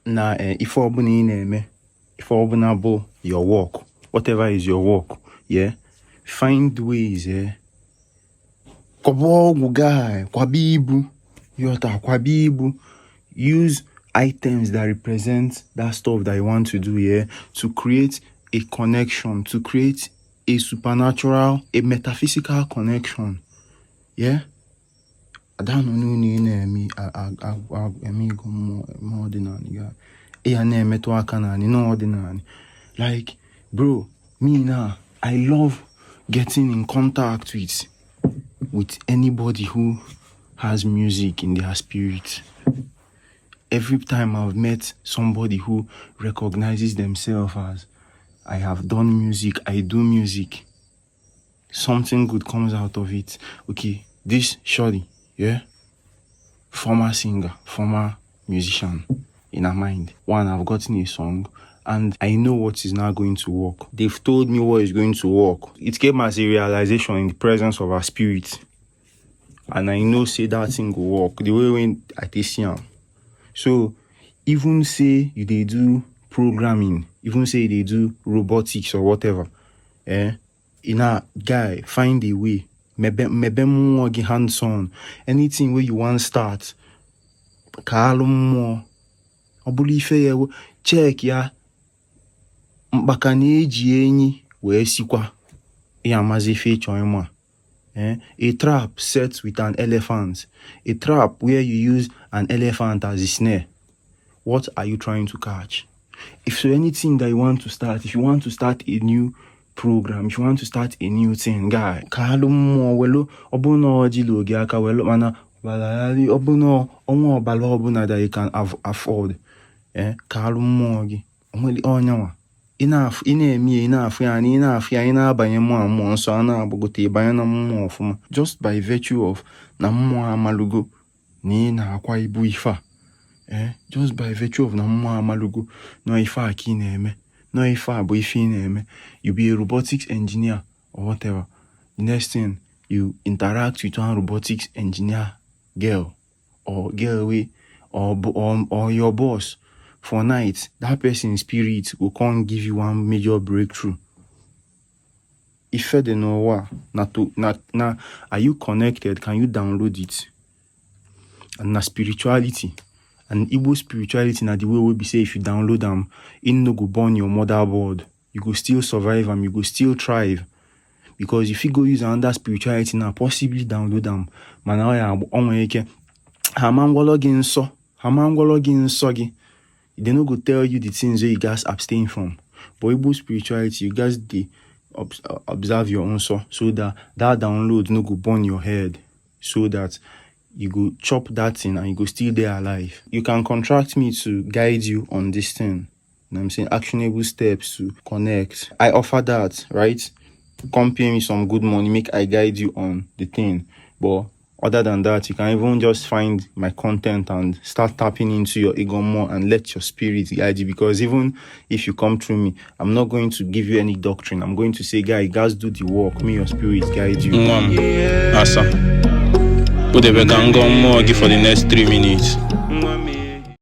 na if open your work, whatever is your work, yeah, find ways, use items that represent that stuff that you want to do, yeah, to create a connection, to create a supernatural, a metaphysical connection, yeah. I don't know me. Go more than like, bro, me now, I love getting in contact with anybody who has music in their spirit. Every time I've met somebody who recognizes themselves as, I have done music, I do music, something good comes out of it. Okay, this shorty, yeah, former singer, former musician, in her mind. One, I've gotten a song and I know what is now going to work. They've told me what is going to work. It came as a realization in the presence of her spirit. And I know say that thing will work. The way when I see him. So even say they do programming, even say they do robotics or whatever, in a guy, find a way. Maybe Mmuo Gi hands-on. Anything where you want to start. Mmuo. Obulife check ya. Mbaka na-eji enyi wee sikwa. Ya mazi feature mwa. A trap set with an elephant. A trap where you use an elephant as a snare. What are you trying to catch? If so anything that you want to start, if you want to start a new program, if you want to start a new thing, guy, Mmuo welo obuno jilo gi aka welo mana balali obuno onwo obala obuna that you can afford. Mmuo Gi onweli onyawa. Enough abanye mmụọ nsọ a na-agbagote ịbanye na mmụọ ọfụma. Just by virtue of na mmụọ amalugo na na-akwa ibu ife a. Just by virtue of na mmụọ amalugo no ife a ka ị na-eme. No ife a bụ ife ị na-eme. You be a robotics engineer or whatever. The next thing, you interact with one robotics engineer girl or or your boss. For night, that person's spirit will come give you one major breakthrough. If you don't know what, are you connected? Can you download it? And na spirituality, and Igbo spirituality, na the way we be say if you download them, it no go burn your motherboard. You go still survive them. You go still thrive. Because if you go use another spirituality now, possibly download them. Man, I am on weke. Hamangwalo gin sogi. They no go tell you the things that you guys abstain from. But Igbo spirituality, you guys observe your own so that download no go burn your head, so that you go chop that thing and you go still there alive. You can contract me to guide you on this thing. You know what I'm saying? Actionable steps to connect. I offer that, right? Come pay me some good money, make I guide you on the thing. But other than that, you can even just find my content and start tapping into your ego more and let your spirit guide you. Because even if you come through me, I'm not going to give you any doctrine. I'm going to say, guys, do the work. May your spirit guide you. Asa. Put the Ogoo Mmuo Gi for the next 3 minutes.